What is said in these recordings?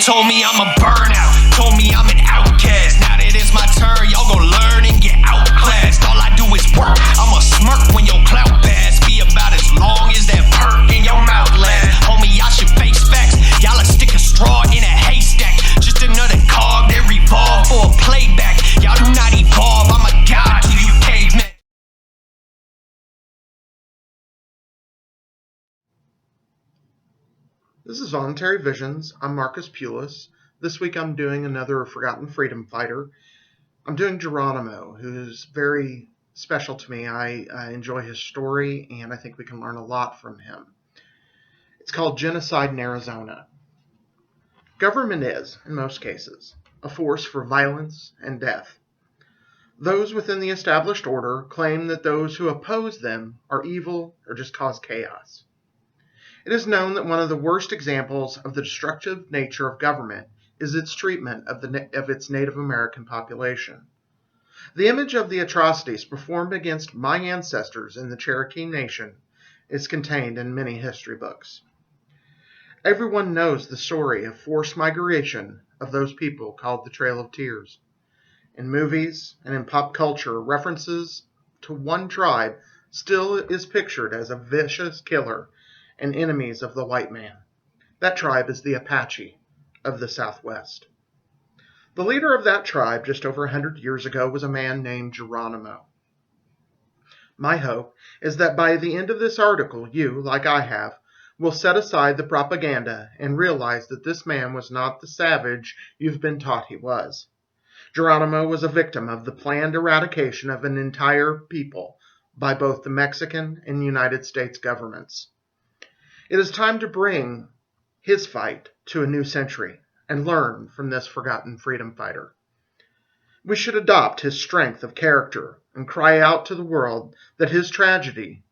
told me I'm a burnout, told me I'm an outcast. Now that it's my turn, y'all gon' learn and get outclassed. All I do is work, I'ma smirk when your clout pass be about as long as that perk in your mouth lasts. Homie, y'all should face facts, y'all a stick a straw in a haystack. Just another cog that revolve for a playback. Y'all do not evolve, I'm a god to you cavemen. This is Voluntary Visions. I'm Marcus Pulis. This week I'm doing another Forgotten Freedom Fighter. I'm doing Geronimo, who's very special to me. I enjoy his story, and I think we can learn a lot from him. It's called Genocide in Arizona. Government is, in most cases, a force for violence and death. Those within the established order claim that those who oppose them are evil or just cause chaos. It is known that one of the worst examples of the destructive nature of government is its treatment of its Native American population. The image of the atrocities performed against my ancestors in the Cherokee Nation is contained in many history books. Everyone knows the story of forced migration of those people called the Trail of Tears. In movies and in pop culture, references to one tribe still is pictured as a vicious killer and enemies of the white man. That tribe is the Apache of the Southwest. The leader of that tribe just over 100 years ago was a man named Geronimo. My hope is that by the end of this article, you, like I have, will set aside the propaganda and realize that this man was not the savage you've been taught he was. Geronimo was a victim of the planned eradication of an entire people by both the Mexican and United States governments. It is time to bring his fight to a new century and learn from this forgotten freedom fighter. We should adopt his strength of character and cry out to the world that his tragedy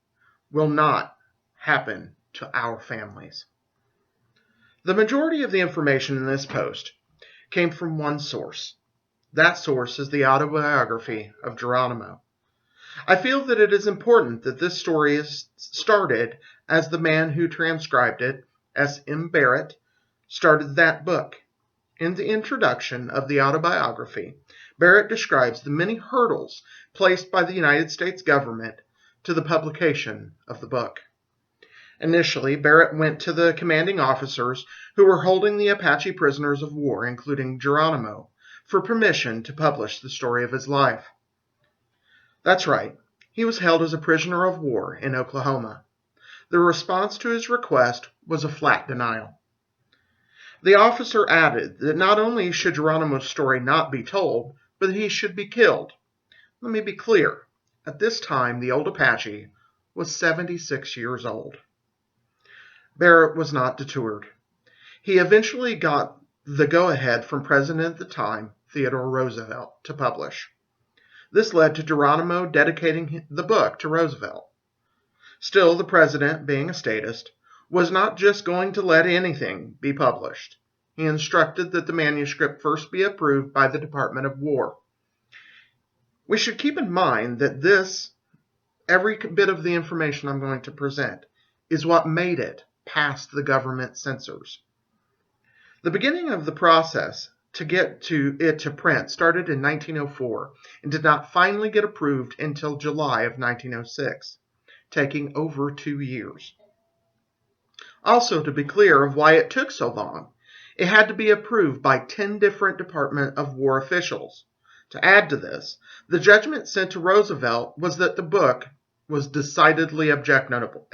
will not happen to our families. The majority of the information in this post came from one source. That source is the autobiography of Geronimo. I feel that it is important that this story is started as the man who transcribed it, S.M. Barrett, started that book. In the introduction of the autobiography, Barrett describes the many hurdles placed by the United States government to the publication of the book. Initially, Barrett went to the commanding officers who were holding the Apache prisoners of war, including Geronimo, for permission to publish the story of his life. That's right, he was held as a prisoner of war in Oklahoma. The response to his request was a flat denial. The officer added that not only should Geronimo's story not be told, but that he should be killed. Let me be clear. At this time, the old Apache was 76 years old. Barrett was not deterred. He eventually got the go-ahead from President at the time, Theodore Roosevelt, to publish. This led to Geronimo dedicating the book to Roosevelt. Still, the president, being a statist, was not just going to let anything be published. He instructed that the manuscript first be approved by the Department of War. We should keep in mind that every bit of the information I'm going to present, is what made it past the government censors. The beginning of the process to get it to print started in 1904 and did not finally get approved until July of 1906, taking over 2 years. Also, to be clear of why it took so long, it had to be approved by 10 different Department of War officials. To add to this, the judgment sent to Roosevelt was that the book was decidedly objectionable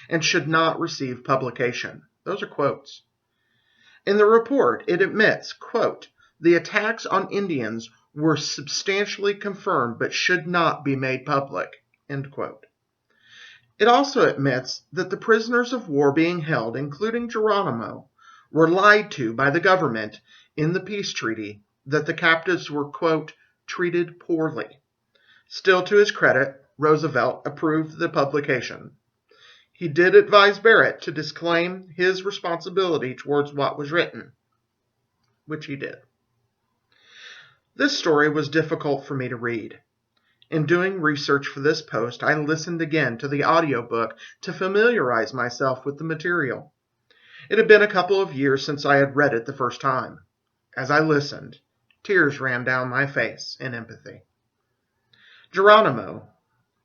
and should not receive publication. Those are quotes. In the report, it admits, quote, the attacks on Indians were substantially confirmed but should not be made public, end quote. It also admits that the prisoners of war being held, including Geronimo, were lied to by the government in the peace treaty that the captives were, quote, treated poorly. Still, to his credit, Roosevelt approved the publication. He did advise Barrett to disclaim his responsibility towards what was written, which he did. This story was difficult for me to read. In doing research for this post, I listened again to the audiobook to familiarize myself with the material. It had been a couple of years since I had read it the first time. As I listened, tears ran down my face in empathy. Geronimo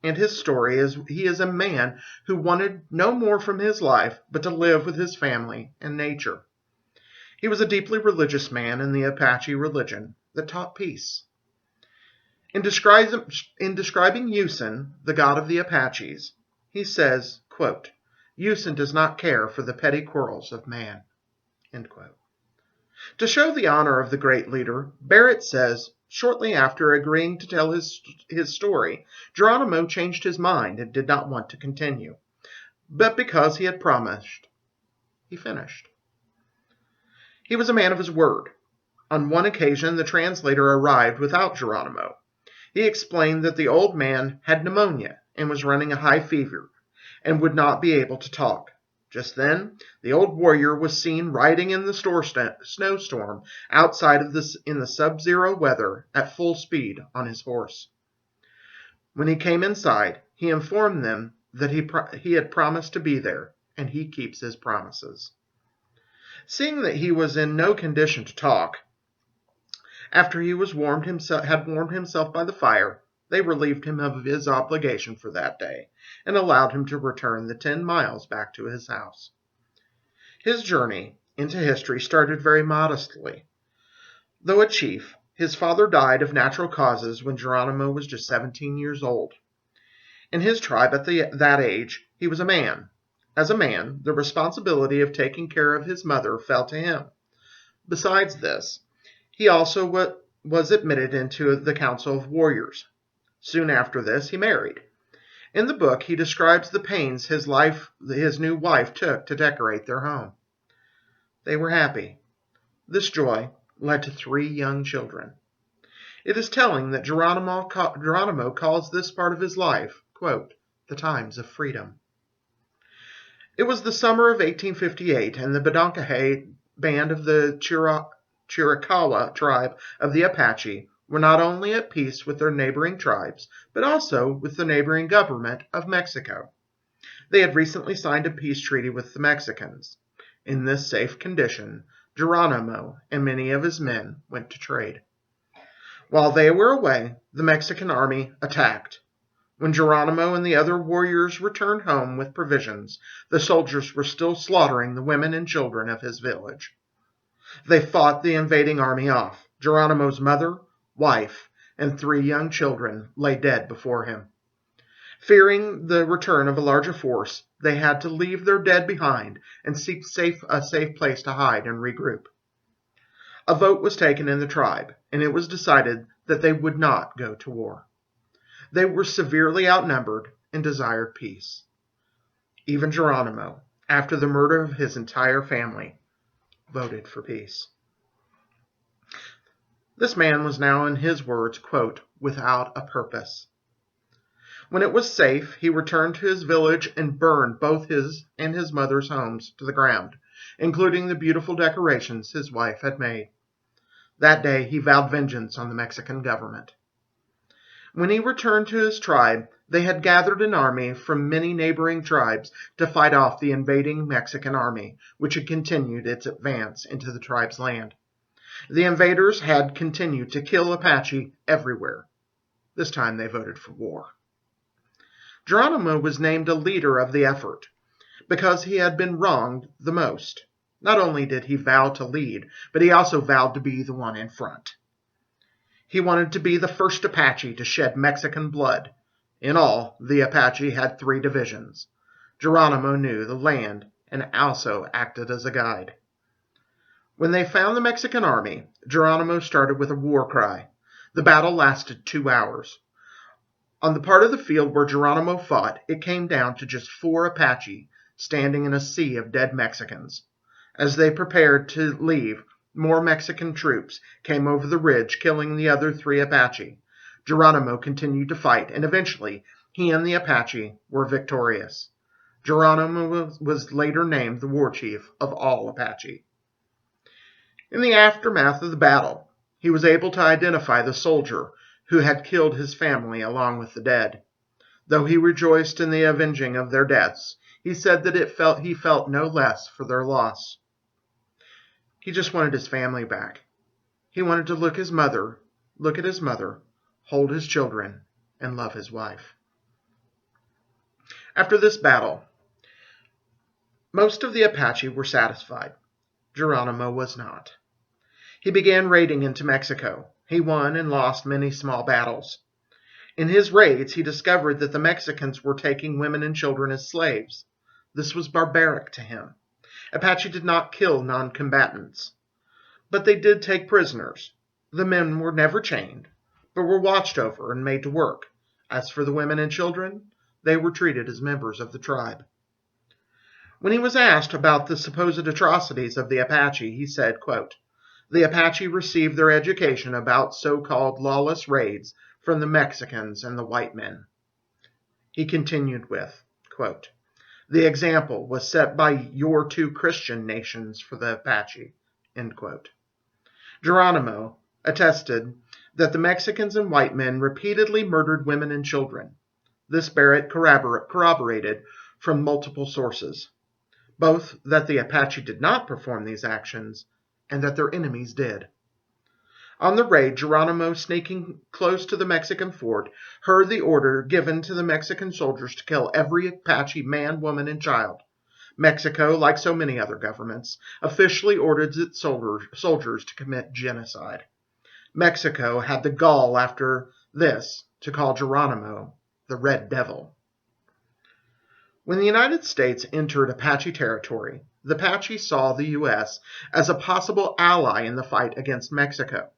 and his story is he is a man who wanted no more from his life but to live with his family and nature. He was a deeply religious man in the Apache religion that taught peace. In describing Usen, the god of the Apaches, he says, quote, Usen does not care for the petty quarrels of man. End quote. To show the honor of the great leader, Barrett says, shortly after agreeing to tell his story, Geronimo changed his mind and did not want to continue. But because he had promised, he finished. He was a man of his word. On one occasion, the translator arrived without Geronimo. He explained that the old man had pneumonia and was running a high fever and would not be able to talk. Just then, the old warrior was seen riding in the snowstorm outside in the sub-zero weather at full speed on his horse. When he came inside, he informed them that he had promised to be there, and he keeps his promises. Seeing that he was in no condition to talk, after he had warmed himself by the fire, they relieved him of his obligation for that day and allowed him to return the 10 miles back to his house. His journey into history started very modestly. Though a chief, his father died of natural causes when Geronimo was just 17 years old. In his tribe at that age, he was a man. As a man, the responsibility of taking care of his mother fell to him. Besides this, he also was admitted into the Council of Warriors. Soon after this, he married. In the book, he describes the pains his new wife took to decorate their home. They were happy. This joy led to 3 young children. It is telling that Geronimo calls this part of his life, quote, the times of freedom. It was the summer of 1858, and the Badonkahe band of the Chiricahua tribe of the Apache were not only at peace with their neighboring tribes, but also with the neighboring government of Mexico. They had recently signed a peace treaty with the Mexicans. In this safe condition, Geronimo and many of his men went to trade. While they were away, the Mexican army attacked. When Geronimo and the other warriors returned home with provisions, the soldiers were still slaughtering the women and children of his village. They fought the invading army off. Geronimo's mother, wife, and 3 young children lay dead before him. Fearing the return of a larger force, they had to leave their dead behind and seek a safe place to hide and regroup. A vote was taken in the tribe, and it was decided that they would not go to war. They were severely outnumbered and desired peace. Even Geronimo, after the murder of his entire family, voted for peace. This man was now, in his words, quote, without a purpose. When it was safe, he returned to his village and burned both his and his mother's homes to the ground, including the beautiful decorations his wife had made. That day, he vowed vengeance on the Mexican government. When he returned to his tribe, they had gathered an army from many neighboring tribes to fight off the invading Mexican army, which had continued its advance into the tribe's land. The invaders had continued to kill Apache everywhere. This time they voted for war. Geronimo was named a leader of the effort because he had been wronged the most. Not only did he vow to lead, but he also vowed to be the one in front. He wanted to be the first Apache to shed Mexican blood. In all, the Apache had 3 divisions. Geronimo knew the land and also acted as a guide. When they found the Mexican army, Geronimo started with a war cry. The battle lasted 2 hours. On the part of the field where Geronimo fought, it came down to just 4 Apache standing in a sea of dead Mexicans. As they prepared to leave, more Mexican troops came over the ridge, killing the other 3 Apache. Geronimo continued to fight, and eventually he and the Apache were victorious. Geronimo was later named the war chief of all Apache. In the aftermath of the battle, he was able to identify the soldier who had killed his family along with the dead. Though he rejoiced in the avenging of their deaths, He said that he felt no less for their loss. He just wanted his family back. He wanted to look at his mother, hold his children, and love his wife. After this battle, most of the Apache were satisfied. Geronimo was not. He began raiding into Mexico. He won and lost many small battles. In his raids, he discovered that the Mexicans were taking women and children as slaves. This was barbaric to him. Apache did not kill non-combatants, but they did take prisoners. The men were never chained, but were watched over and made to work. As for the women and children, they were treated as members of the tribe. When he was asked about the supposed atrocities of the Apache, he said, quote, "The Apache received their education about so-called lawless raids from the Mexicans and the white men." He continued with, quote, "The example was set by your two Christian nations for the Apache," end quote. Geronimo attested that the Mexicans and white men repeatedly murdered women and children. This Barrett corroborated from multiple sources, both that the Apache did not perform these actions and that their enemies did. On the raid, Geronimo, sneaking close to the Mexican fort, heard the order given to the Mexican soldiers to kill every Apache man, woman, and child. Mexico, like so many other governments, officially ordered its soldiers to commit genocide. Mexico had the gall after this to call Geronimo the Red Devil. When the United States entered Apache territory, the Apache saw the U.S. as a possible ally in the fight against Mexico.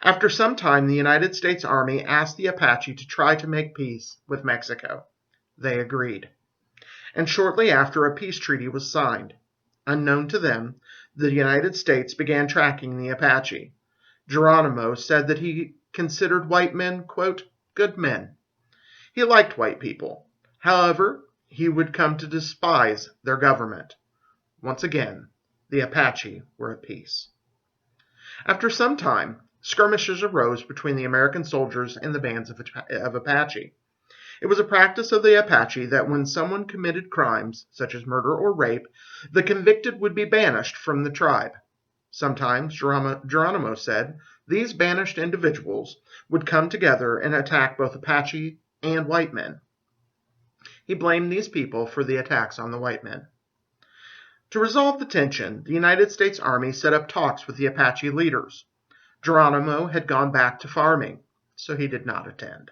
After some time, the United States Army asked the Apache to try to make peace with Mexico. They agreed. And shortly after, a peace treaty was signed. Unknown to them, the United States began tracking the Apache. Geronimo said that he considered white men, quote, good men. He liked white people. However, he would come to despise their government. Once again, the Apache were at peace. After some time, skirmishes arose between the American soldiers and the bands of Apache. It was a practice of the Apache that when someone committed crimes, such as murder or rape, the convicted would be banished from the tribe. Sometimes, Geronimo said, these banished individuals would come together and attack both Apache and white men. He blamed these people for the attacks on the white men. To resolve the tension, the United States Army set up talks with the Apache leaders. Geronimo had gone back to farming, so he did not attend.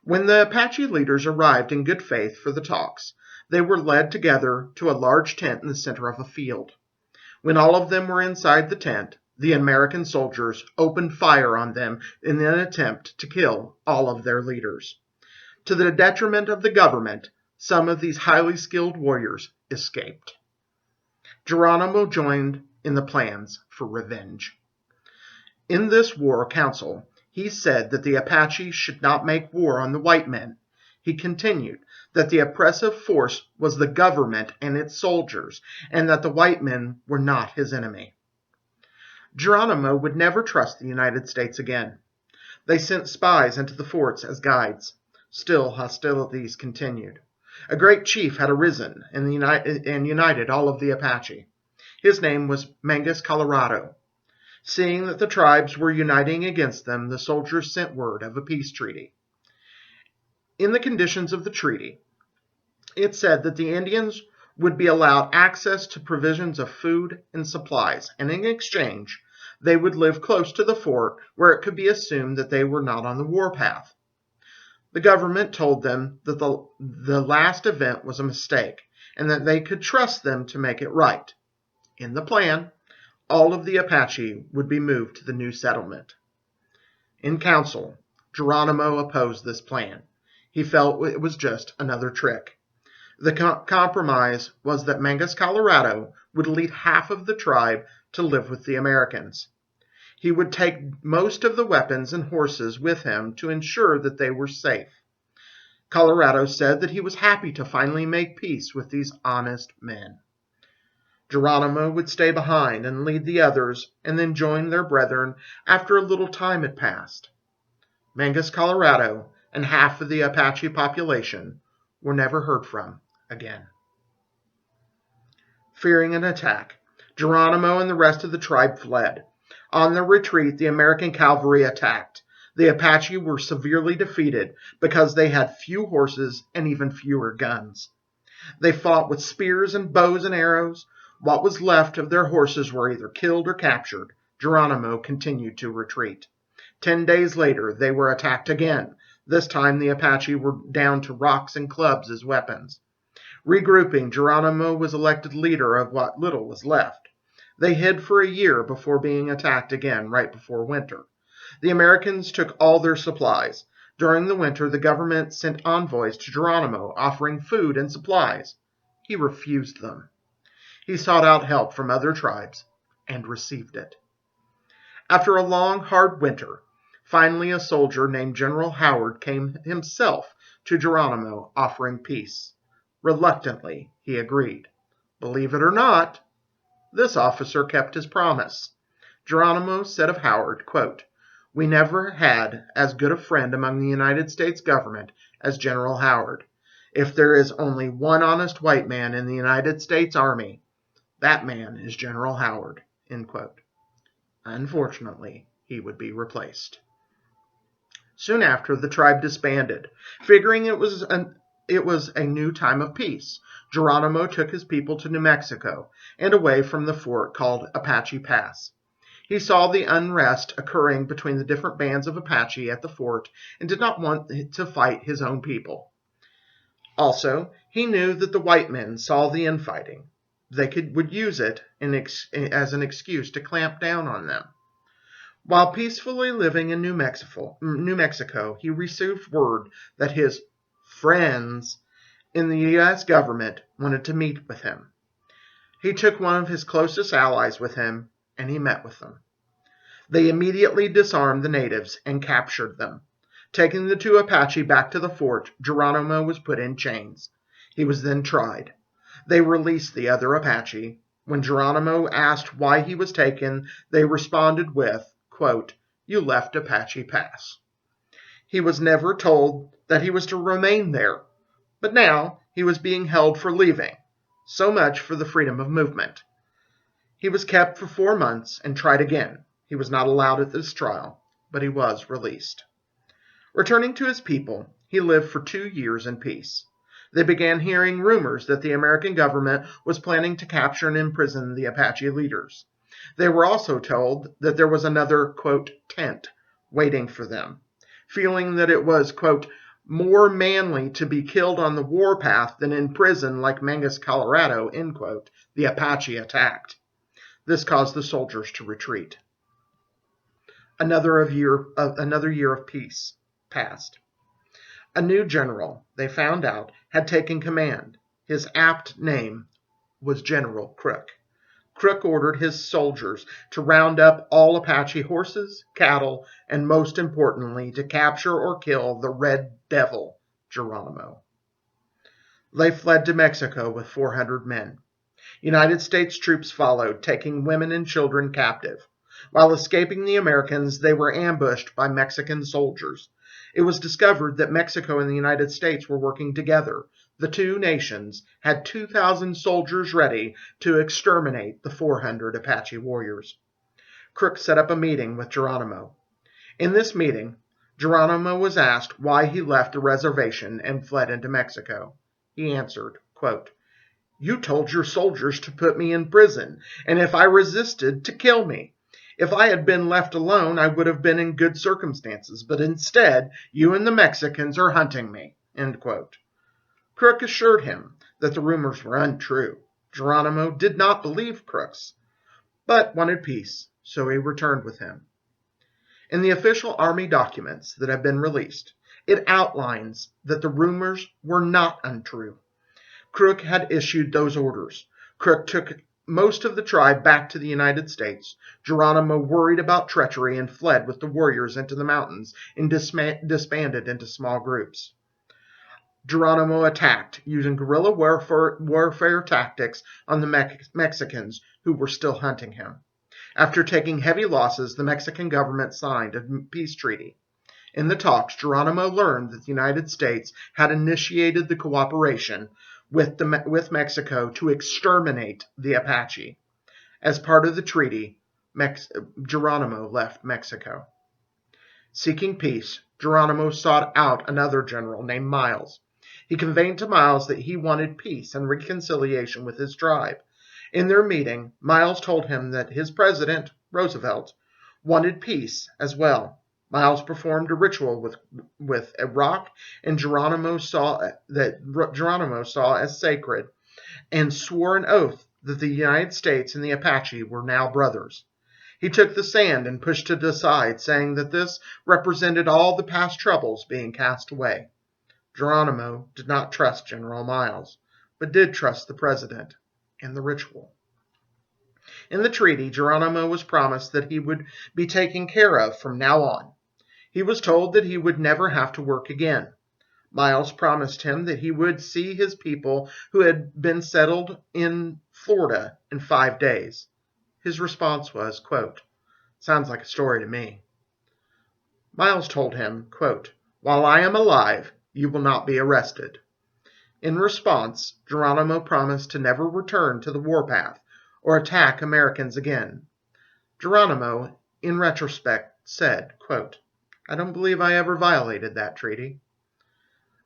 When the Apache leaders arrived in good faith for the talks, they were led together to a large tent in the center of a field. When all of them were inside the tent, the American soldiers opened fire on them in an attempt to kill all of their leaders. To the detriment of the government, some of these highly skilled warriors escaped. Geronimo joined in the plans for revenge. In this war council, he said that the Apache should not make war on the white men. He continued that the oppressive force was the government and its soldiers, and that the white men were not his enemy. Geronimo would never trust the United States again. They sent spies into the forts as guides. Still, hostilities continued. A great chief had arisen and united all of the Apache. His name was Mangus Colorado. Seeing that the tribes were uniting against them, the soldiers sent word of a peace treaty. In the conditions of the treaty, it said that the Indians would be allowed access to provisions of food and supplies, and in exchange, they would live close to the fort where it could be assumed that they were not on the warpath. The government told them that the last event was a mistake, and that they could trust them to make it right. In the plan, all of the Apache would be moved to the new settlement. In council, Geronimo opposed this plan. He felt it was just another trick. The compromise was that Mangus Colorado would lead half of the tribe to live with the Americans. He would take most of the weapons and horses with him to ensure that they were safe. Colorado said that he was happy to finally make peace with these honest men. Geronimo would stay behind and lead the others, and then join their brethren after a little time had passed. Mangus Colorado and half of the Apache population were never heard from again. Fearing an attack, Geronimo and the rest of the tribe fled. On their retreat, the American cavalry attacked. The Apache were severely defeated because they had few horses and even fewer guns. They fought with spears and bows and arrows. What was left of their horses were either killed or captured. Geronimo continued to retreat. 10 days later, they were attacked again. This time, the Apache were down to rocks and clubs as weapons. Regrouping, Geronimo was elected leader of what little was left. They hid for a year before being attacked again right before winter. The Americans took all their supplies. During the winter, the government sent envoys to Geronimo offering food and supplies. He refused them. He sought out help from other tribes and received it. After a long, hard winter, finally a soldier named General Howard came himself to Geronimo offering peace. Reluctantly, he agreed. Believe it or not, this officer kept his promise. Geronimo said of Howard, quote, "We never had as good a friend among the United States government as General Howard. If there is only one honest white man in the United States Army, that man is General Howard." End quote. Unfortunately, he would be replaced. Soon after, the tribe disbanded. Figuring it was a new time of peace, Geronimo took his people to New Mexico and away from the fort called Apache Pass. He saw the unrest occurring between the different bands of Apache at the fort and did not want to fight his own people. Also, he knew that the white men saw the infighting. They would use it as an excuse to clamp down on them. While peacefully living in New Mexico, he received word that his friends in the U.S. government wanted to meet with him. He took one of his closest allies with him, and he met with them. They immediately disarmed the natives and captured them. Taking the two Apache back to the fort, Geronimo was put in chains. He was then tried. They released the other Apache. When Geronimo asked why he was taken, they responded with, quote, "You left Apache Pass." He was never told that he was to remain there, but now he was being held for leaving. So much for the freedom of movement. He was kept for 4 months and tried again. He was not allowed at this trial, but he was released. Returning to his people, he lived for 2 years in peace. They began hearing rumors that the American government was planning to capture and imprison the Apache leaders. They were also told that there was another, quote, tent waiting for them. Feeling that it was, quote, more manly to be killed on the warpath than in prison like Mangus, Colorado, end quote, the Apache attacked. This caused the soldiers to retreat. Another year of peace passed. A new general, they found out, had taken command. His apt name was General Crook. Crook ordered his soldiers to round up all Apache horses, cattle, and most importantly, to capture or kill the Red Devil, Geronimo. They fled to Mexico with 400 men. United States troops followed, taking women and children captive. While escaping the Americans, they were ambushed by Mexican soldiers. It was discovered that Mexico and the United States were working together. The two nations had 2,000 soldiers ready to exterminate the 400 Apache warriors. Crook set up a meeting with Geronimo. In this meeting, Geronimo was asked why he left the reservation and fled into Mexico. He answered, quote, "You told your soldiers to put me in prison, and if I resisted, to kill me. If I had been left alone, I would have been in good circumstances, but instead, you and the Mexicans are hunting me." End quote. Crook assured him that the rumors were untrue. Geronimo did not believe Crook's, but wanted peace, so he returned with him. In the official Army documents that have been released, it outlines that the rumors were not untrue. Crook had issued those orders. Crook took most of the tribe back to the United States. Geronimo worried about treachery and fled with the warriors into the mountains and disbanded into small groups. Geronimo attacked using guerrilla warfare tactics on the Mexicans who were still hunting him. After taking heavy losses, the Mexican government signed a peace treaty. In the talks, Geronimo learned that the United States had initiated the cooperation with Mexico to exterminate the Apache. As part of the treaty, Geronimo left Mexico. Seeking peace, Geronimo sought out another general named Miles. He conveyed to Miles that he wanted peace and reconciliation with his tribe. In their meeting, Miles told him that his president, Roosevelt, wanted peace as well. Miles performed a ritual with a rock and Geronimo saw as sacred and swore an oath that the United States and the Apache were now brothers. He took the sand and pushed it aside, saying that this represented all the past troubles being cast away. Geronimo did not trust General Miles, but did trust the president and the ritual. In the treaty, Geronimo was promised that he would be taken care of from now on. He was told that he would never have to work again. Miles promised him that he would see his people who had been settled in Florida in 5 days. His response was, quote, "Sounds like a story to me." Miles told him, quote, "While I am alive, you will not be arrested." In response, Geronimo promised to never return to the warpath or attack Americans again. Geronimo, in retrospect, said, quote, "I don't believe I ever violated that treaty."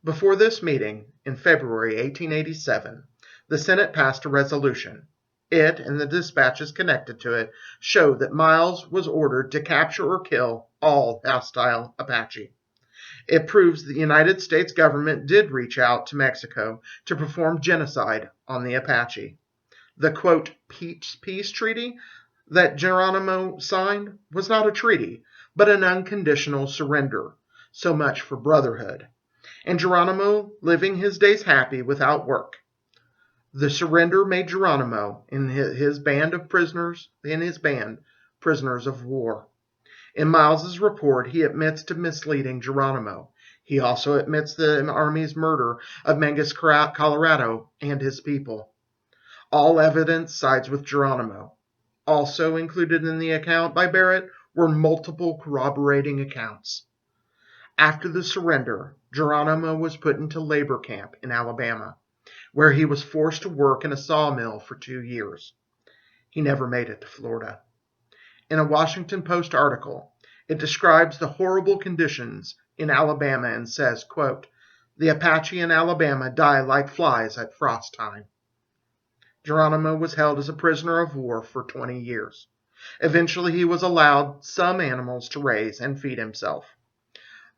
Before this meeting, in February 1887, the Senate passed a resolution. It, and the dispatches connected to it, show that Miles was ordered to capture or kill all hostile Apache. It proves the United States government did reach out to Mexico to perform genocide on the Apache. The, quote, peace treaty that Geronimo signed was not a treaty, but an unconditional surrender. So much for brotherhood. And Geronimo living his days happy without work. The surrender made Geronimo and his band prisoners of war. In Miles's report, he admits to misleading Geronimo. He also admits the Army's murder of Mangus Colorado and his people. All evidence sides with Geronimo. Also included in the account by Barrett were multiple corroborating accounts. After the surrender, Geronimo was put into labor camp in Alabama, where he was forced to work in a sawmill for 2 years. He never made it to Florida. In a Washington Post article, it describes the horrible conditions in Alabama and says, quote, "The Apache in Alabama die like flies at frost time." Geronimo was held as a prisoner of war for 20 years. Eventually, he was allowed some animals to raise and feed himself.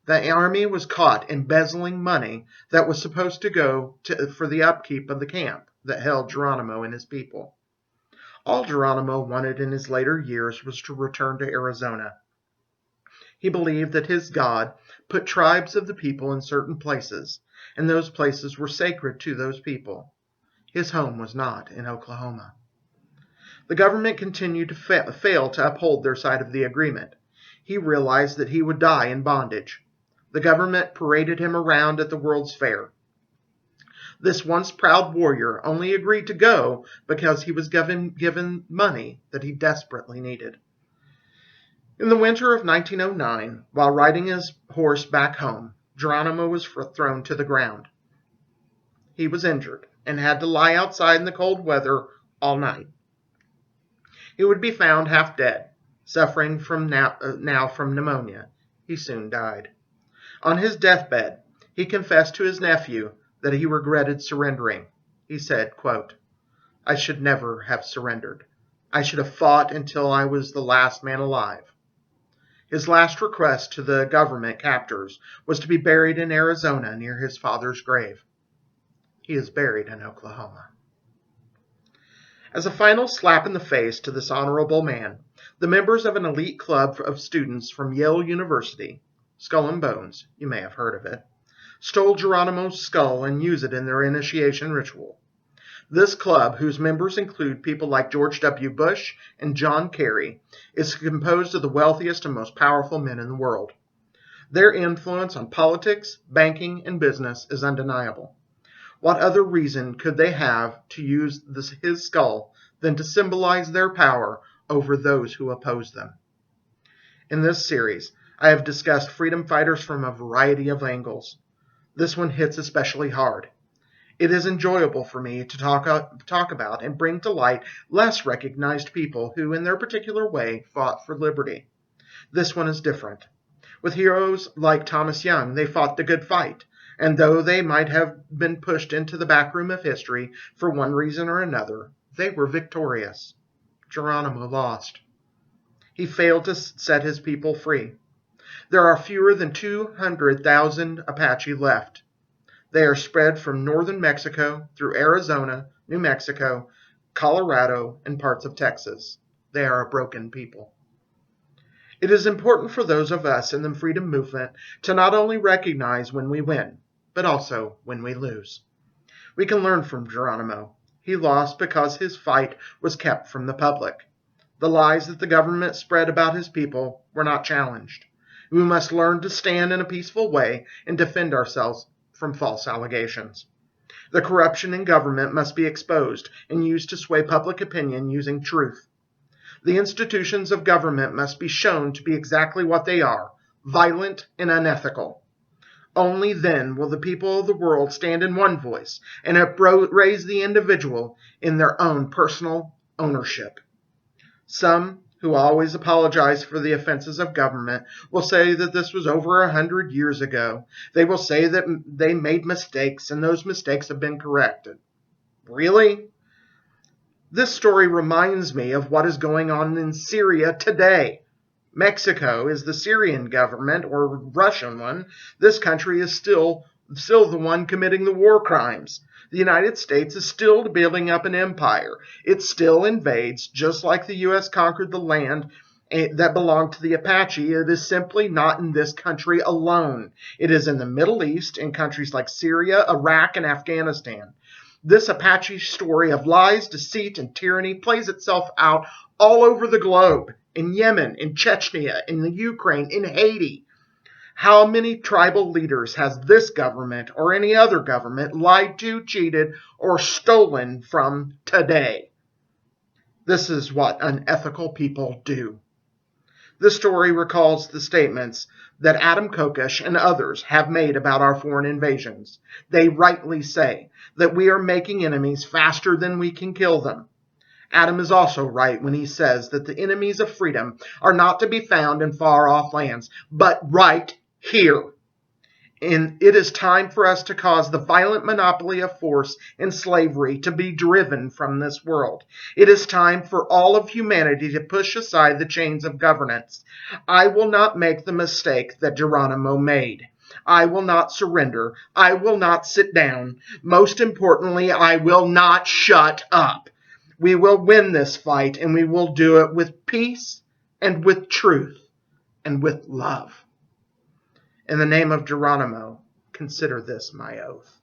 The Army was caught embezzling money that was supposed to go for the upkeep of the camp that held Geronimo and his people. All Geronimo wanted in his later years was to return to Arizona. He believed that his God put tribes of the people in certain places, and those places were sacred to those people. His home was not in Oklahoma. The government continued to fail to uphold their side of the agreement. He realized that he would die in bondage. The government paraded him around at the World's Fair. This once proud warrior only agreed to go because he was given money that he desperately needed. In the winter of 1909, while riding his horse back home, Geronimo was thrown to the ground. He was injured and had to lie outside in the cold weather all night. He would be found half dead, suffering from pneumonia. He soon died. On his deathbed, he confessed to his nephew that he regretted surrendering. He said, quote, "I should never have surrendered. I should have fought until I was the last man alive." His last request to the government captors was to be buried in Arizona near his father's grave. He is buried in Oklahoma. As a final slap in the face to this honorable man, the members of an elite club of students from Yale University, Skull and Bones, you may have heard of it, stole Geronimo's skull and used it in their initiation ritual. This club, whose members include people like George W. Bush and John Kerry, is composed of the wealthiest and most powerful men in the world. Their influence on politics, banking, and business is undeniable. What other reason could they have to use his skull than to symbolize their power over those who oppose them? In this series, I have discussed freedom fighters from a variety of angles. This one hits especially hard. It is enjoyable for me to talk about and bring to light less recognized people who, in their particular way, fought for liberty. This one is different. With heroes like Thomas Young, they fought the good fight, and though they might have been pushed into the back room of history for one reason or another, they were victorious. Geronimo lost. He failed to set his people free. There are fewer than 200,000 Apache left. They are spread from northern Mexico through Arizona, New Mexico, Colorado, and parts of Texas. They are a broken people. It is important for those of us in the freedom movement to not only recognize when we win, but also when we lose. We can learn from Geronimo. He lost because his fight was kept from the public. The lies that the government spread about his people were not challenged. We must learn to stand in a peaceful way and defend ourselves from false allegations. The corruption in government must be exposed and used to sway public opinion using truth. The institutions of government must be shown to be exactly what they are, violent and unethical. Only then will the people of the world stand in one voice and raise the individual in their own personal ownership. Some, who always apologize for the offenses of government, will say that this was over 100 years ago. They will say that they made mistakes and those mistakes have been corrected. Really? This story reminds me of what is going on in Syria today. Mexico is the Syrian government, or Russian one. This country is still the one committing the war crimes. The United States is still building up an empire. It still invades, just like the U.S. conquered the land that belonged to the Apache. It is simply not in this country alone. It is in the Middle East, in countries like Syria, Iraq, and Afghanistan. This Apache story of lies, deceit, and tyranny plays itself out all over the globe. In Yemen, in Chechnya, in the Ukraine, in Haiti. How many tribal leaders has this government or any other government lied to, cheated, or stolen from today? This is what unethical people do. This story recalls the statements that Adam Kokesh and others have made about our foreign invasions. They rightly say that we are making enemies faster than we can kill them. Adam is also right when he says that the enemies of freedom are not to be found in far-off lands, but right here. And it is time for us to cause the violent monopoly of force and slavery to be driven from this world. It is time for all of humanity to push aside the chains of governance. I will not make the mistake that Geronimo made. I will not surrender. I will not sit down. Most importantly, I will not shut up. We will win this fight, and we will do it with peace and with truth and with love. In the name of Geronimo, consider this my oath.